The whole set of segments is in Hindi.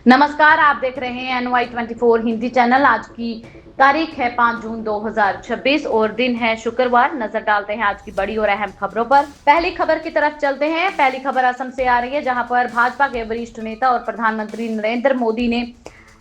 नमस्कार, आप देख रहे हैं NY24 हिंदी चैनल। आज की तारीख है 5 जून 2026 और दिन है शुक्रवार। नजर डालते हैं आज की बड़ी और अहम खबरों पर। पहली खबर की तरफ चलते हैं। पहली खबर असम से आ रही है, जहां पर भाजपा के वरिष्ठ नेता और प्रधानमंत्री नरेंद्र मोदी ने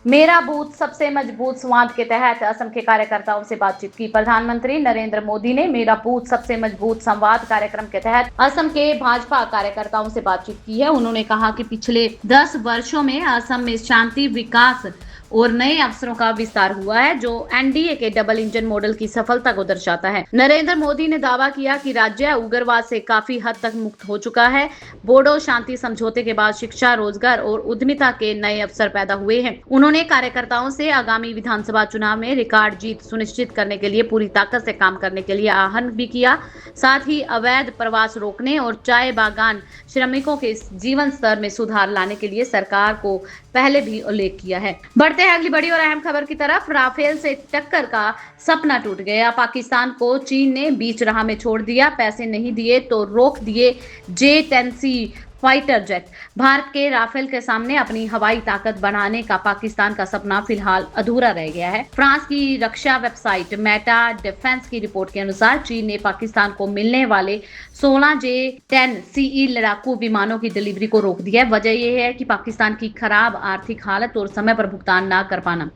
मेरा बूथ सबसे मजबूत संवाद के तहत असम के कार्यकर्ताओं से बातचीत की। प्रधानमंत्री नरेंद्र मोदी ने मेरा बूथ सबसे मजबूत संवाद कार्यक्रम के तहत असम के भाजपा कार्यकर्ताओं से बातचीत की है। उन्होंने कहा कि पिछले 10 वर्षों में असम में शांति, विकास और नए अवसरों का विस्तार हुआ है, जो एनडीए के डबल इंजन मॉडल की सफलता को दर्शाता है। नरेंद्र मोदी ने दावा किया कि राज्य उग्रवाद से काफी हद तक मुक्त हो चुका है। बोडो शांति समझौते के बाद शिक्षा, रोजगार और उद्यमिता के नए अवसर पैदा हुए हैं। उन्होंने कार्यकर्ताओं से आगामी विधानसभा चुनाव में रिकॉर्ड जीत सुनिश्चित करने के लिए पूरी ताकत से काम करने के लिए आह्वान भी किया। साथ ही अवैध प्रवास रोकने और चाय बागान श्रमिकों के जीवन स्तर में सुधार लाने के लिए सरकार को पहले भी उल्लेख किया है। बढ़ते हैं अगली बड़ी और अहम खबर की तरफ। राफेल से टक्कर का सपना टूट गया। पाकिस्तान को चीन ने बीच राह में छोड़ दिया। पैसे नहीं दिए तो रोक दिए J-10C फाइटर जेट। भारत के राफेल के सामने अपनी हवाई ताकत बढ़ाने का पाकिस्तान का सपना फिलहाल अधूरा रह गया है। फ्रांस की रक्षा वेबसाइट मेटा डिफेंस की रिपोर्ट के अनुसार चीन ने पाकिस्तान को मिलने वाले 16 J-10CE लड़ाकू विमानों की डिलीवरी को रोक दिया है। वजह यह है कि पाकिस्तान की खराब आर्थिक हालत और समय पर भुगतान न कर पाना।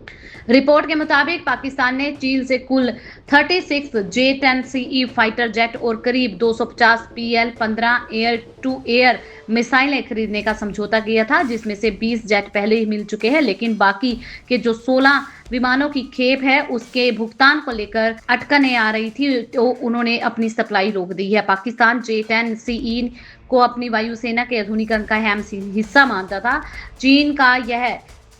रिपोर्ट के मुताबिक पाकिस्तान ने चीन से कुल 36 J-10CE फाइटर जेट और करीब 250 PL-15 एयर टू एयर मिसाइलें खरीदने का समझौता किया था, जिसमें से 20 जेट पहले ही मिल चुके हैं, लेकिन बाकी के जो 16 विमानों की खेप है उसके भुगतान को लेकर अटकनें आ रही थी, तो उन्होंने अपनी सप्लाई रोक दी है। पाकिस्तान J-10CE को अपनी वायुसेना के आधुनिकीकरण का अहम हिस्सा मानता था। चीन का यह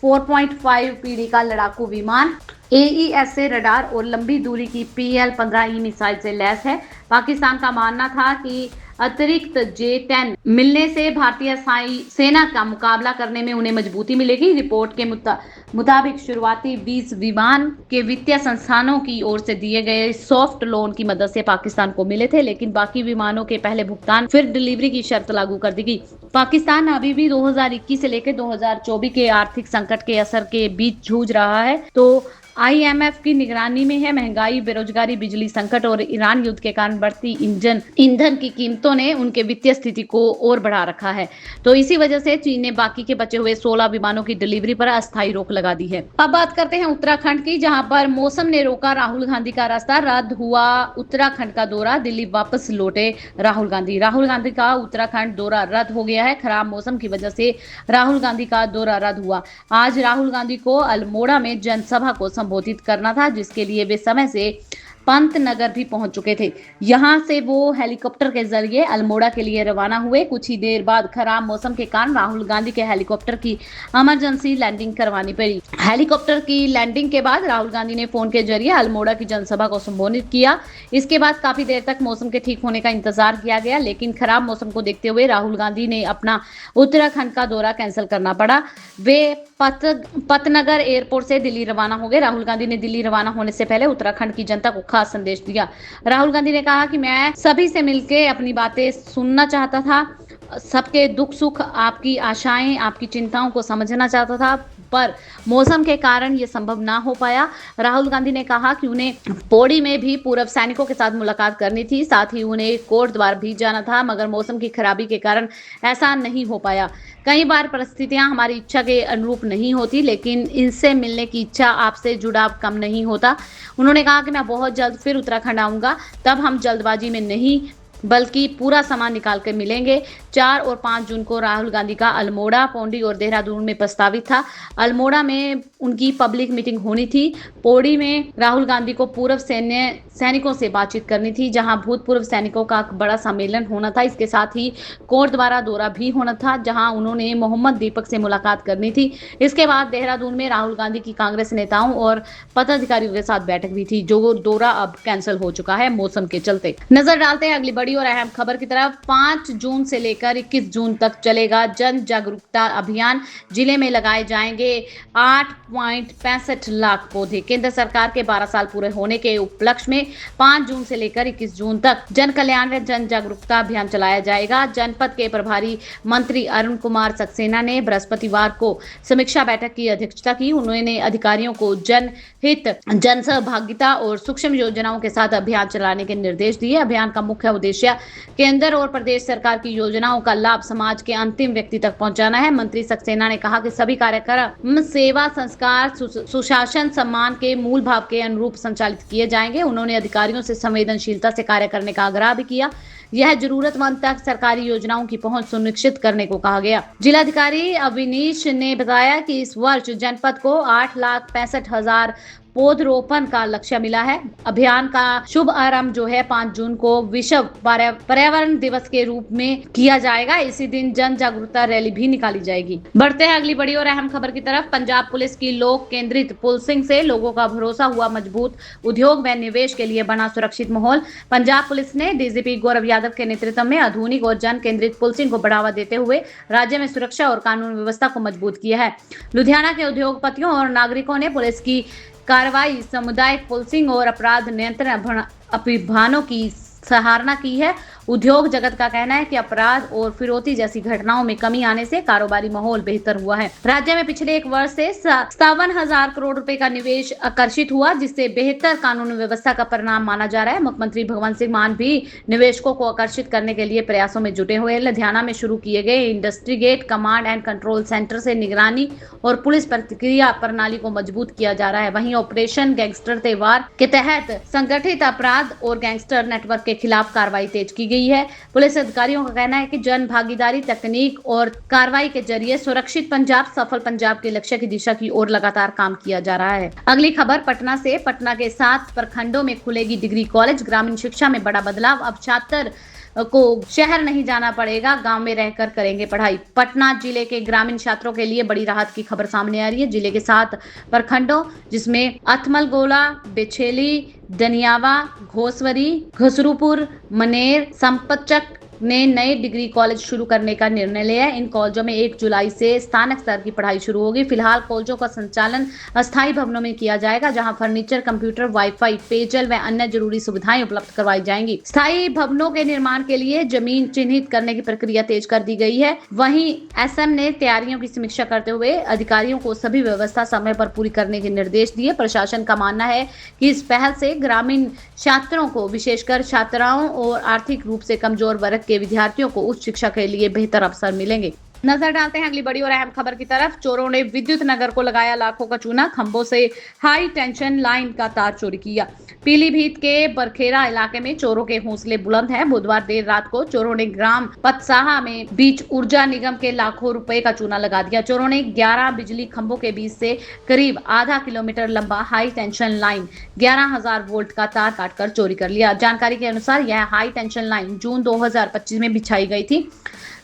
4.5 पीढ़ी का लड़ाकू विमान AES से रडार और लंबी दूरी की PL-15E मिसाइल से लैस है। पाकिस्तान का मानना था कि अतिरिक्त J-10 मिलने से भारतीय सेना का मुकाबला करने में उन्हें मजबूती मिलेगी। रिपोर्ट के मुताबिक शुरुआती 20 विमान के वित्तीय संस्थानों की ओर से दिए गए सॉफ्ट लोन की मदद से पाकिस्तान को मिले थे, लेकिन बाकी विमानों के पहले भुगतान फिर डिलीवरी की शर्त लागू कर दी गई। पाकिस्तान अभी भी 2021 से लेकर 2024 के आर्थिक संकट के असर के बीच जूझ रहा है, तो IMF की निगरानी में है। महंगाई, बेरोजगारी, बिजली संकट और ईरान युद्ध के कारण बढ़ती ईंधन की कीमतों ने उनके वित्तीय स्थिति को और बढ़ा रखा है, तो इसी वजह से चीन ने बाकी के बचे हुए 16 विमानों की डिलीवरी पर अस्थायी रोक लगा दी है। अब बात करते हैं उत्तराखंड की, जहां पर मौसम ने रोका राहुल गांधी का रास्ता। रद्द हुआ उत्तराखंड का दौरा, दिल्ली वापस लौटे राहुल गांधी। राहुल गांधी का उत्तराखंड दौरा रद्द हो गया है। खराब मौसम की वजह से राहुल गांधी का दौरा रद्द हुआ। आज राहुल गांधी को अल्मोड़ा में जनसभा को संबोधित करना था, जिसके लिए वे समय से पंतनगर भी पहुंच चुके थे। यहां से वो हेलीकॉप्टर के जरिए अल्मोड़ा के लिए रवाना हुए। कुछ ही देर बाद खराब मौसम के कारण राहुल गांधी के हेलीकॉप्टर की इमरजेंसी लैंडिंग करवानी पड़ी। हेलीकॉप्टर की लैंडिंग के बाद राहुल गांधी ने फोन के जरिए अल्मोड़ा की जनसभा को संबोधित किया। इसके बाद काफी देर तक मौसम के ठीक होने का इंतजार किया गया, लेकिन खराब मौसम को देखते हुए राहुल गांधी ने अपना उत्तराखंड का दौरा कैंसिल करना पड़ा। वे पतनगर एयरपोर्ट से दिल्ली रवाना हो गए। राहुल गांधी ने दिल्ली रवाना होने से पहले उत्तराखंड की जनता को खास संदेश दिया। राहुल गांधी ने कहा कि मैं सभी से मिलकर अपनी बातें सुनना चाहता था, सबके दुख सुख, आपकी आशाएं, आपकी चिंताओं को समझना चाहता था, पर मौसम के कारण ये संभव ना हो पाया। राहुल गांधी ने कहा कि उन्हें पौड़ी में भी पूर्व सैनिकों के साथ मुलाकात करनी थी, साथ ही उन्हें कोट द्वार भी जाना था, मगर मौसम की खराबी के कारण ऐसा नहीं हो पाया। कई बार परिस्थितियां हमारी इच्छा के अनुरूप नहीं होती, लेकिन इनसे मिलने की इच्छा, आपसे जुड़ाव कम नहीं होता। उन्होंने कहा कि मैं बहुत जल्द फिर उत्तराखंड आऊंगा, तब हम जल्दबाजी में नहीं बल्कि पूरा सामान निकाल कर मिलेंगे। 4 और 5 जून को राहुल गांधी का अल्मोड़ा, पौड़ी और देहरादून में प्रस्तावित था। अल्मोड़ा में उनकी पब्लिक मीटिंग होनी थी। पौड़ी में राहुल गांधी को पूर्व सैनिकों से बातचीत करनी थी, जहां भूतपूर्व सैनिकों का बड़ा सम्मेलन होना था। इसके साथ ही कोटद्वारा दौरा भी होना था, जहां उन्होंने मोहम्मद दीपक से मुलाकात करनी थी। इसके बाद देहरादून में राहुल गांधी की कांग्रेस नेताओं और पदाधिकारियों के साथ बैठक भी थी, जो दौरा अब कैंसिल हो चुका है मौसम के चलते। नजर डालते हैं अगली बड़ी बड़ी और अहम खबर की तरफ। 5 जून से लेकर 21 जून तक चलेगा जन जागरूकता अभियान। जिले में लगाए जाएंगे 8.65 लाख पौधे। केंद्र सरकार के 12 साल पूरे होने के उपलक्ष्य में 5 जून से लेकर 21 जून तक जन कल्याण व जन जागरूकता अभियान चलाया जाएगा। जनपद के प्रभारी मंत्री अरुण कुमार सक्सेना ने बृहस्पतिवार को समीक्षा बैठक की अध्यक्षता की। उन्होंने अधिकारियों को जनहित, जन सहभागिता और सूक्ष्म योजनाओं के साथ अभियान चलाने के निर्देश दिए। अभियान का मुख्य उद्देश्य केंद्र और प्रदेश सरकार की योजनाओं का लाभ समाज के अंतिम व्यक्ति तक पहुंचाना है। मंत्री सक्सेना ने कहा कि सभी कार्यक्रम सेवा, संस्कार, सुशासन, सम्मान के मूल भाव के अनुरूप संचालित किए जाएंगे। उन्होंने अधिकारियों से संवेदनशीलता से कार्य करने का आग्रह भी किया। यह जरूरतमंद तक सरकारी योजनाओं की पहुंच सुनिश्चित करने को कहा गया। जिलाधिकारी अविनीश ने बताया कि इस वर्ष जनपद को 8,65,000 पौधरोपण का लक्ष्य मिला है। अभियान का शुभ आरंभ जो है 5 जून को विश्व पर्यावरण दिवस के रूप में किया जाएगा। इसी दिन जन जागरूकता रैली भी निकाली जाएगी। बढ़ते हैं अगली बड़ी और अहम खबर की तरफ। पंजाब पुलिस की लोक केंद्रित पुलिसिंग से लोगों का भरोसा हुआ मजबूत। उद्योग व निवेश के लिए बना सुरक्षित माहौल। पंजाब पुलिस ने डीजीपी गौरव यादव के नेतृत्व में आधुनिक और जन केंद्रित पुलिसिंग को बढ़ावा देते हुए राज्य में सुरक्षा और कानून व्यवस्था को मजबूत किया है। लुधियाना के उद्योगपतियों और नागरिकों ने पुलिस की कार्रवाई, सामुदायिक पुलिसिंग और अपराध नियंत्रण अभियानों की सराहना की है। उद्योग जगत का कहना है कि अपराध और फिरौती जैसी घटनाओं में कमी आने से कारोबारी माहौल बेहतर हुआ है। राज्य में पिछले 1 वर्ष से 57,000 करोड़ रुपए का निवेश आकर्षित हुआ, जिससे बेहतर कानून व्यवस्था का परिणाम माना जा रहा है। मुख्यमंत्री भगवंत सिंह मान भी निवेशकों को आकर्षित करने के लिए प्रयासों में जुटे हुए। लुधियाना में शुरू किए गए industry gate command and control centre से निगरानी और पुलिस प्रतिक्रिया प्रणाली को मजबूत किया जा रहा है। वहीं ऑपरेशन गैंगस्टर त्योहार के तहत संगठित अपराध और गैंगस्टर नेटवर्क के खिलाफ कार्रवाई तेज की गई है। पुलिस अधिकारियों का कहना है कि जन भागीदारी, तकनीक और कार्रवाई के जरिए सुरक्षित पंजाब, सफल पंजाब के लक्ष्य की दिशा की ओर लगातार काम किया जा रहा है। अगली खबर पटना से। पटना के 7 प्रखंडों में खुलेगी डिग्री कॉलेज। ग्रामीण शिक्षा में बड़ा बदलाव। अब छात्र को शहर नहीं जाना पड़ेगा, गांव में रहकर करेंगे पढ़ाई। पटना जिले के ग्रामीण छात्रों के लिए बड़ी राहत की खबर सामने आ रही है। जिले के 7 प्रखंडों जिसमें अथमलगोला, बेछेली, दनियावा, घोसवरी, घसरूपुर, मनेर, संपतचक ने नए डिग्री कॉलेज शुरू करने का निर्णय लिया है। इन कॉलेजों में 1 जुलाई से स्थानिक स्तर की पढ़ाई शुरू होगी। फिलहाल कॉलेजों का संचालन अस्थायी भवनों में किया जाएगा, जहां फर्नीचर, कंप्यूटर, वाईफाई, पेयजल व अन्य जरूरी सुविधाएं उपलब्ध करवाई जाएंगी। स्थायी भवनों के निर्माण के लिए जमीन चिन्हित करने की प्रक्रिया तेज कर दी गई है। वहीं एसएम ने तैयारियों की समीक्षा करते हुए अधिकारियों को सभी व्यवस्था समय पर पूरी करने के निर्देश दिए। प्रशासन का मानना है कि इस पहल से ग्रामीण छात्रों को, विशेषकर छात्राओं और आर्थिक रूप से कमजोर वर्ग के विद्यार्थियों को उच्च शिक्षा के लिए बेहतर अवसर मिलेंगे। नजर डालते हैं अगली बड़ी और अहम खबर की तरफ। चोरों ने विद्युत नगर को लगाया लाखों का चूना। खंभों से हाई टेंशन लाइन का तार चोरी किया। पीलीभीत के बरखेड़ा इलाके में चोरों के हौसले बुलंद हैं। बुधवार देर रात को चोरों ने ग्राम पतसाहा में बीच ऊर्जा निगम के लाखों रुपए का चूना लगा दिया। चोरों ने 11 बिजली खंभों के बीच से करीब आधा किलोमीटर लंबा हाई टेंशन लाइन 11,000 वोल्ट का तार काटकर चोरी कर लिया। जानकारी के अनुसार यह हाई टेंशन लाइन जून 2025 में बिछाई गई थी।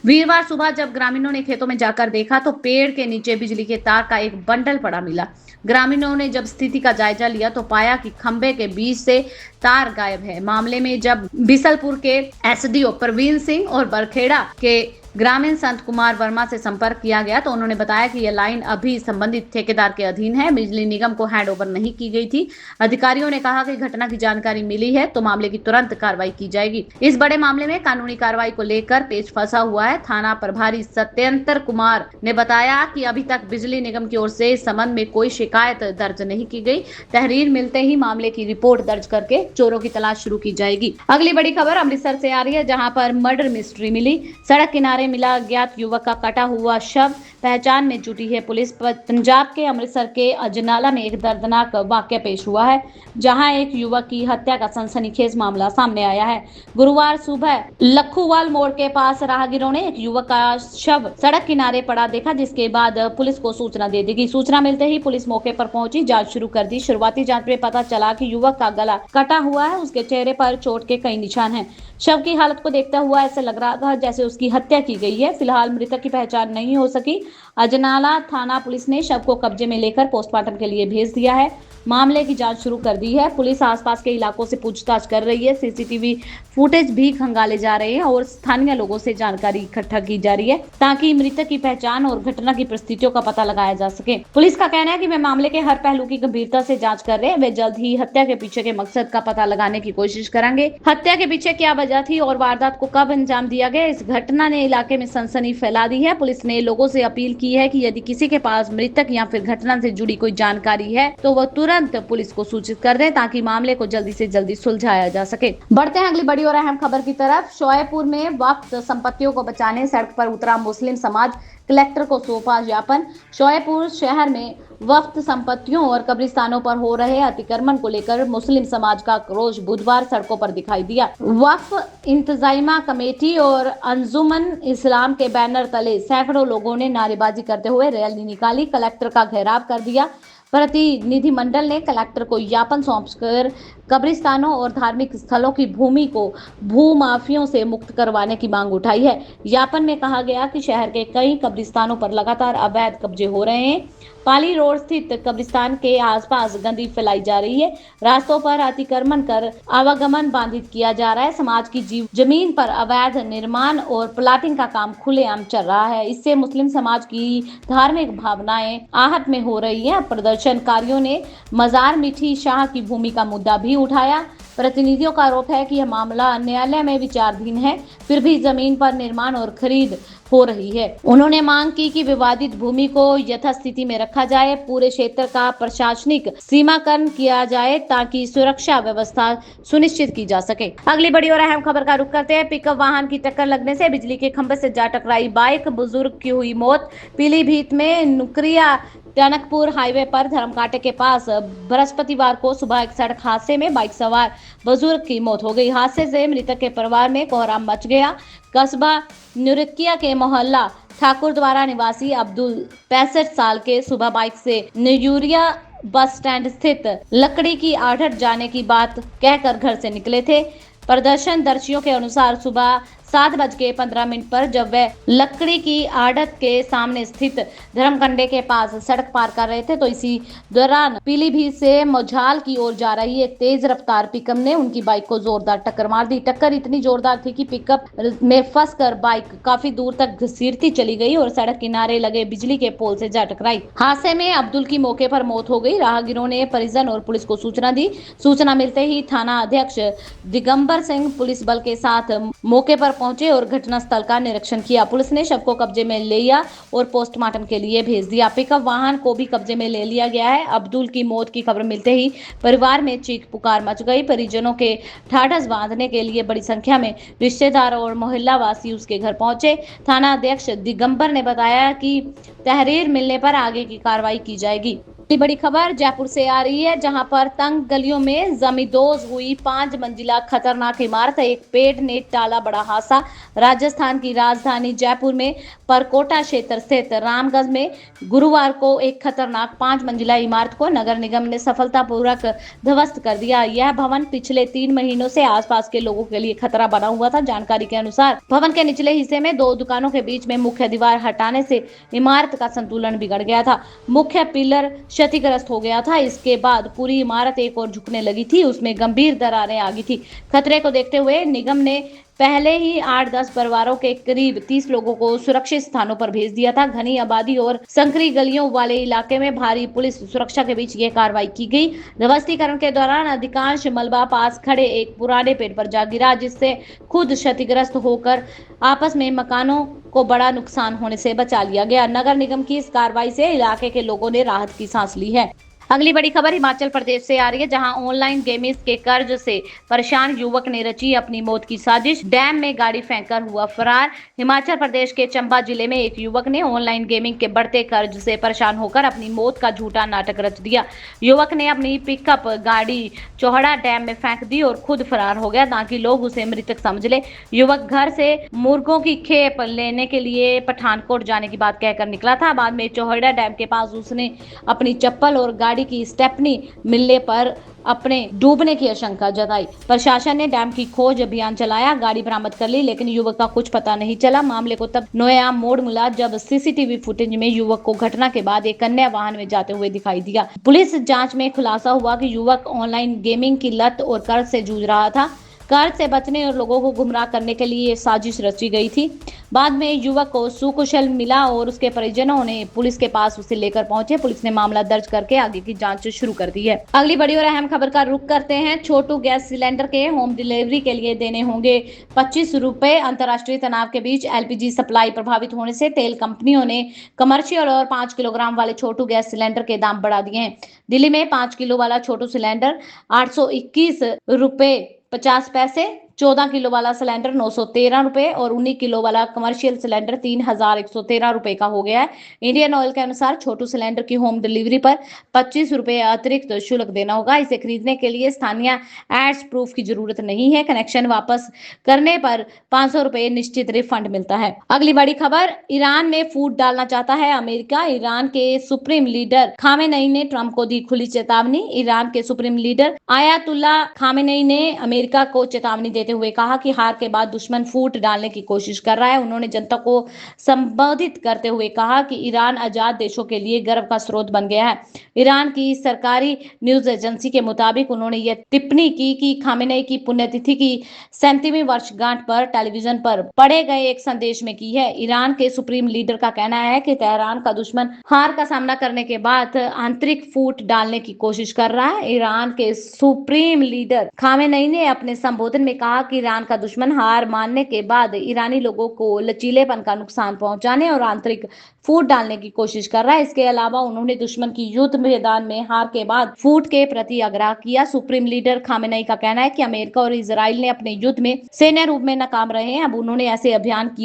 वीरवार सुबह जब ग्रामीणों ने खेतों में जाकर देखा तो पेड़ के नीचे बिजली के तार का एक बंडल पड़ा मिला। ग्रामीणों ने जब स्थिति का जायजा लिया तो पाया कि खंबे के बीच से तार गायब है। मामले में जब बिसलपुर के एसडीओ प्रवीण सिंह और बरखेड़ा के ग्रामीण संत कुमार वर्मा से संपर्क किया गया तो उन्होंने बताया कि यह लाइन अभी संबंधित ठेकेदार के अधीन है, बिजली निगम को हैंडओवर नहीं की गई थी। अधिकारियों ने कहा कि घटना की जानकारी मिली है तो मामले की तुरंत कार्रवाई की जाएगी। इस बड़े मामले में कानूनी कार्रवाई को लेकर पेच फंसा हुआ है। थाना प्रभारी सत्येंद्र कुमार ने बताया कि अभी तक बिजली निगम की ओर से इस संबंध में कोई शिकायत दर्ज नहीं की गई। तहरीर मिलते ही मामले की रिपोर्ट दर्ज करके चोरों की तलाश शुरू की जाएगी। अगली बड़ी खबर अमृतसर से आ रही है, जहां पर मर्डर मिस्ट्री मिली। सड़क किनारे मिला अज्ञात युवक का कटा हुआ शव। पहचान में जुटी है पुलिस। पंजाब के अमृतसर के अजनाला में एक दर्दनाक वाकया पेश हुआ है, जहां एक युवक की हत्या का सनसनीखेज मामला सामने आया है। गुरुवार सुबह लखूवाल मोड़ के पास राहगीरों ने एक युवक का शव सड़क किनारे पड़ा देखा, जिसके बाद पुलिस को सूचना दे दी गई। सूचना मिलते ही पुलिस मौके पर पहुंची, जांच शुरू कर दी। शुरुआती जांच में पता चला कि युवक का गला कटा हुआ है, उसके चेहरे पर चोट के कई निशान हैं। शव की हालत को देखता हुआ ऐसे लग रहा था जैसे उसकी हत्या की गई है। फिलहाल मृतक की पहचान नहीं हो सकी। अजनाला थाना पुलिस ने शव को कब्जे में लेकर पोस्टमार्टम के लिए भेज दिया है। मामले की जांच शुरू कर दी है। पुलिस आसपास के इलाकों से पूछताछ कर रही है। सीसीटीवी फुटेज भी खंगाले जा रहे हैं और स्थानीय लोगों से जानकारी इकट्ठा की जा रही है ताकि मृतक की पहचान और घटना की परिस्थितियों का पता लगाया जा सके। पुलिस का कहना है कि वे मामले के हर पहलू की गंभीरता से जांच कर रहे हैं। वे जल्द ही हत्या के पीछे के मकसद का पता लगाने की कोशिश करेंगे। हत्या के पीछे क्या वजह थी और वारदात को कब अंजाम दिया गया, इस घटना ने इलाके में सनसनी फैला दी है। पुलिस ने लोगों से अपील की है कि यदि किसी के पास मृतक या फिर घटना से जुड़ी कोई जानकारी है तो वह तुरंत पुलिस को सूचित कर दें ताकि मामले को जल्दी से जल्दी सुलझाया जा सके। बढ़ते हैं अगली बड़ी और अहम खबर की तरफ। शोएपुर में वक्फ संपत्तियों को बचाने सड़क पर उतरा मुस्लिम समाज, कलेक्टर को सौंपा ज्ञापन। शोएपुर शहर में वक्फ संपत्तियों और कब्रिस्तानों पर हो रहे अतिक्रमण को लेकर मुस्लिम समाज का आक्रोश बुधवार सड़कों पर दिखाई दिया। वक्फ इंतजामिया कमेटी और अंजुमन इस्लाम के बैनर तले सैकड़ों लोगों ने नारेबाजी करते हुए रैली निकाली, कलेक्टर का घेराव कर दिया। प्रतिनिधिमंडल ने कलेक्टर को ज्ञापन सौंपकर कब्रिस्तानों और धार्मिक स्थलों की भूमि को भूमाफियों से मुक्त करवाने की मांग उठाई है। ज्ञापन में कहा गया कि शहर के कई कब्रिस्तानों पर लगातार अवैध कब्जे हो रहे हैं। पाली रोड स्थित कब्रिस्तान के आसपास गंदगी फैलाई जा रही है। रास्तों पर अतिक्रमण कर आवागमन बाधित किया जा रहा है। समाज की जमीन पर अवैध निर्माण और प्लाटिंग का काम खुलेआम चल रहा है। इससे मुस्लिम समाज की धार्मिक भावनाएं आहत में हो रही है। प्रदर्शनकारियों ने मजार मीठी शाह की भूमि का मुद्दा भी उठाया। प्रतिनिधियों का आरोप है कि यह मामला न्यायालय में विचाराधीन है, फिर भी जमीन पर निर्माण और खरीद हो रही है। उन्होंने मांग की कि विवादित भूमि को यथास्थिति में रखा जाए, पूरे क्षेत्र का प्रशासनिक सीमाकरण किया जाए ताकि सुरक्षा व्यवस्था सुनिश्चित की जा सके। अगली बड़ी और अहम खबर का रुख करते हैं। पिकअप वाहन की टक्कर लगने से बिजली के खंभे से जा टकराई बाइक, बुजुर्ग की हुई मौत। पीलीभीत में नुकरिया टनकपुर हाईवे पर धर्मकांटे के पास बृहस्पतिवार को सुबह एक सड़क हादसे में बाइक सवार बुजुर्ग की मौत हो गई। हादसे से मृतक के परिवार में कोहराम मच गया। कस्बा नुरकिया के मोहल्ला ठाकुर द्वारा निवासी अब्दुल 65 साल के सुबह बाइक से न्यूरिया बस स्टैंड स्थित लकड़ी की आढ़त जाने की बात कहकर घर से निकले थे। प्रदर्शनदर्शियों के अनुसार सुबह 7:15 पर जब वे लकड़ी की आढ़त के सामने स्थित धर्मकंडे के पास सड़क पार कर रहे थे तो इसी दौरान पीलीभीत से मौझाल की ओर जा रही एक तेज रफ्तार पिकअप ने उनकी बाइक को जोरदार टक्कर मार दी। टक्कर इतनी जोरदार थी कि पिकअप में फंसकर बाइक काफी दूर तक घसीटती चली गई और सड़क किनारे लगे बिजली के पोल से जा टकराई। हादसे में अब्दुल की मौके पर मौत हो गई। राहगीरों ने परिजन और पुलिस को सूचना दी। सूचना मिलते ही थाना अध्यक्ष दिगंबर सिंह पुलिस बल के साथ मौके पर पहुंचे और घटनास्थल का निरीक्षण किया। पुलिस ने शव को कब्जे में ले लिया और पोस्टमार्टम के लिए भेज दिया। पिकअप वाहन को भी कब्जे में ले लिया गया है। अब्दुल की मौत की खबर मिलते ही परिवार में चीख पुकार मच गई। परिजनों के ढाढ़स बांधने के लिए बड़ी संख्या में रिश्तेदार और मोहल्ला वासी उसके घर पहुंचे। थाना अध्यक्ष दिगंबर ने बताया कि तहरीर मिलने पर आगे की कार्रवाई की जाएगी। बड़ी खबर जयपुर से आ रही है, जहां पर तंग गलियों में जमींदोज हुई 5 मंजिला खतरनाक इमारत। एक पेड़ ने टाला बड़ा हादसा। राजस्थान की राजधानी जयपुर में परकोटा क्षेत्र स्थित रामगंज में गुरुवार को एक खतरनाक 5 मंजिला इमारत को नगर निगम ने सफलतापूर्वक ध्वस्त कर दिया। यह भवन पिछले 3 महीनों से आसपास के लोगों के लिए खतरा बना हुआ था। जानकारी के अनुसार भवन के निचले हिस्से में 2 दुकानों के बीच में मुख्य दीवार हटाने से इमारत का संतुलन बिगड़ गया था। मुख्य पिलर क्षतिग्रस्त हो गया था। इसके बाद पूरी इमारत एक और झुकने लगी थी। उसमें गंभीर दरारें आ गई थी। खतरे को देखते हुए निगम ने पहले ही 8-10 परिवारों के करीब 30 लोगों को सुरक्षित स्थानों पर भेज दिया था। घनी आबादी और संकरी गलियों वाले इलाके में भारी पुलिस सुरक्षा के बीच ये कार्रवाई की गई। ध्वस्तीकरण के दौरान अधिकांश मलबा पास खड़े एक पुराने पेड़ पर जा गिरा, जिससे खुद क्षतिग्रस्त होकर आपस में मकानों को बड़ा नुकसान होने से बचा लिया गया। नगर निगम की इस कार्रवाई से इलाके के लोगों ने राहत की सांस ली है। अगली बड़ी खबर हिमाचल प्रदेश से आ रही है, जहां ऑनलाइन गेमिंग के कर्ज से परेशान युवक ने रची अपनी मौत की साजिश। डैम में गाड़ी फेंककर हुआ फरार। हिमाचल प्रदेश के चंबा जिले में एक युवक ने ऑनलाइन गेमिंग के बढ़ते कर्ज से परेशान होकर अपनी मौत का झूठा नाटक रच दिया। युवक ने अपनी पिकअप गाड़ी चौहड़ा डैम में फेंक दी और खुद फरार हो गया ताकि लोग उसे मृतक समझ ले। युवक घर से मुर्गों की खेप लेने के लिए पठानकोट जाने की बात कहकर निकला था। बाद में चौहड़ा डैम के पास उसने अपनी चप्पल और गाड़ी गाड़ी की स्टेपनी मिलने पर अपने डूबने की आशंका जताई। प्रशासन ने डैम की खोज अभियान चलाया, गाड़ी बरामद कर ली, लेकिन युवक का कुछ पता नहीं चला। मामले को तब नया मोड़ मिला जब सीसीटीवी फुटेज में युवक को घटना के बाद एक अन्य वाहन में जाते हुए दिखाई दिया। पुलिस जांच में खुलासा हुआ कि युवक ऑनलाइन गेमिंग की लत और कर्ज से जूझ रहा था। कर्ज से बचने और लोगों को गुमराह करने के लिए साजिश रची गई थी। बाद में युवक को सुकुशल मिला और उसके परिजनों ने पुलिस के पास उसे लेकर पहुंचे। पुलिस ने मामला दर्ज करके आगे की जांच शुरू कर दी है। अगली बड़ी और अहम खबर का रुख करते हैं। छोटू गैस सिलेंडर के होम डिलीवरी के लिए देने होंगे 25 रुपए। अंतर्राष्ट्रीय तनाव के बीच एलपीजी सप्लाई प्रभावित होने से तेल कंपनियों ने कमर्शियल और 5 किलोग्राम वाले छोटू गैस सिलेंडर के दाम बढ़ा दिए हैं। दिल्ली में 5 किलो वाला छोटू सिलेंडर 821 रुपए 50 पैसे, 14 किलो वाला सिलेंडर 913 रुपए और 19 किलो वाला कमर्शियल सिलेंडर 3113 रुपए का हो गया है। इंडियन ऑयल के अनुसार छोटू सिलेंडर की होम डिलीवरी पर 25 रुपए अतिरिक्त शुल्क देना होगा। इसे खरीदने के लिए स्थानीय एड्स प्रूफ की जरूरत नहीं है। कनेक्शन वापस करने पर 500 रुपए निश्चित रिफंड मिलता है। अगली बड़ी खबर, ईरान में फूट डालना चाहता है अमेरिका। ईरान के सुप्रीम लीडर खामेनेई ने ट्रंप को दी खुली चेतावनी। ईरान के सुप्रीम लीडर आयतुल्ला खामेनेई ने अमेरिका को चेतावनी देते हुए कहा कि हार के बाद दुश्मन फूट डालने की कोशिश कर रहा है। उन्होंने जनता को संबोधित करते हुए कहा कि ईरान आजाद देशों के लिए गर्व का स्रोत बन गया है। ईरान की सरकारी न्यूज एजेंसी के मुताबिक उन्होंने यह टिप्पणी की कि खामेनेई की पुण्यतिथि की 37वीं वर्षगांठ पर टेलीविजन पर पढ़े गए एक संदेश में की है। ईरान के सुप्रीम लीडर का कहना है कि तेहरान का दुश्मन हार का सामना करने के बाद आंतरिक फूट डालने की कोशिश कर रहा है। ईरान के सुप्रीम लीडर खामेनेई ने अपने संबोधन में कहा कि ईरान का दुश्मन हार मानने के बाद ईरानी लोगों को लचीलेपन का नुकसान पहुंचाने और आंतरिक फूट डालने की कोशिश कर रहा है। इसके अलावा उन्होंने दुश्मन की युद्ध मैदान में हार के बाद फूट के प्रति आग्रह किया। सुप्रीम लीडर खामेनेई का कहना है कि अमेरिका और इजराइल ने अपने युद्ध में सैन्य रूप में नाकाम रहे हैं। अब उन्होंने ऐसे अभियान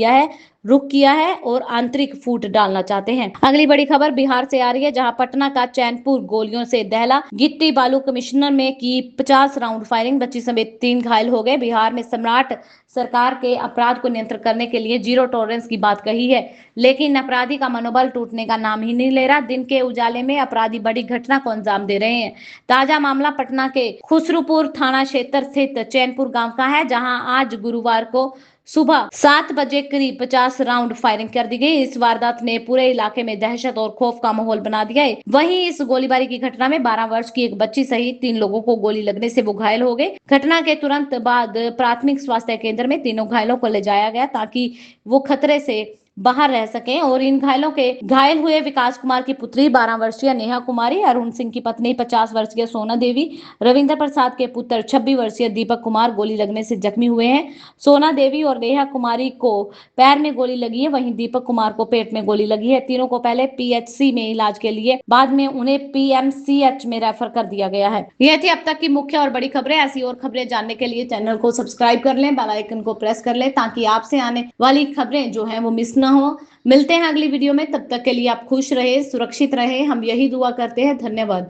रुक किया है और आंतरिक फूट डालना चाहते हैं। अगली बड़ी खबर बिहार से आ रही है, जहां पटना का चैनपुर गोलियों से दहला। गिट्टी बालू कमिश्नर में की 50 राउंड फायरिंग, बच्ची समेत 3 घायल हो गए। बिहार में सम्राट सरकार के अपराध को नियंत्रित करने के लिए जीरो टॉलरेंस की बात कही है, लेकिन अपराधी का मनोबल टूटने का नाम ही नहीं ले रहा। दिन के उजाले में अपराधी बड़ी घटना को अंजाम दे रहे हैं। ताजा मामला पटना के खुसरूपुर थाना क्षेत्र स्थित चैनपुर गांव का है, जहां आज गुरुवार को सुबह 7 बजे करीब 50 राउंड फायरिंग कर दी गई। इस वारदात ने पूरे इलाके में दहशत और खौफ का माहौल बना दिया है। वहीं इस गोलीबारी की घटना में 12 वर्ष की एक बच्ची सहित 3 लोगों को गोली लगने से वो घायल हो गए। घटना के तुरंत बाद प्राथमिक स्वास्थ्य केंद्र में तीनों घायलों को ले जाया गया ताकि वो खतरे से बाहर रह सकें। और इन घायलों के घायल हुए विकास कुमार की पुत्री 12 वर्षीय नेहा कुमारी, अरुण सिंह की पत्नी 50 वर्षीय सोना देवी, रविंद्र प्रसाद के पुत्र 26 वर्षीय दीपक कुमार गोली लगने से जख्मी हुए हैं। सोना देवी और नेहा कुमारी को पैर में गोली लगी है, वहीं दीपक कुमार को पेट में गोली लगी है। तीनों को पहले पीएचसी में इलाज के लिए, बाद में उन्हें पीएमसीएच में रेफर कर दिया गया है। यह थी अब तक की मुख्य और बड़ी खबरें। ऐसी और खबरें जानने के लिए चैनल को सब्सक्राइब कर लें, बेल आइकन को प्रेस कर लें ताकि आपसे आने वाली खबरें जो है वो मिस ना हो। मिलते हैं अगली वीडियो में, तब तक के लिए आप खुश रहे, सुरक्षित रहे, हम यही दुआ करते हैं। धन्यवाद।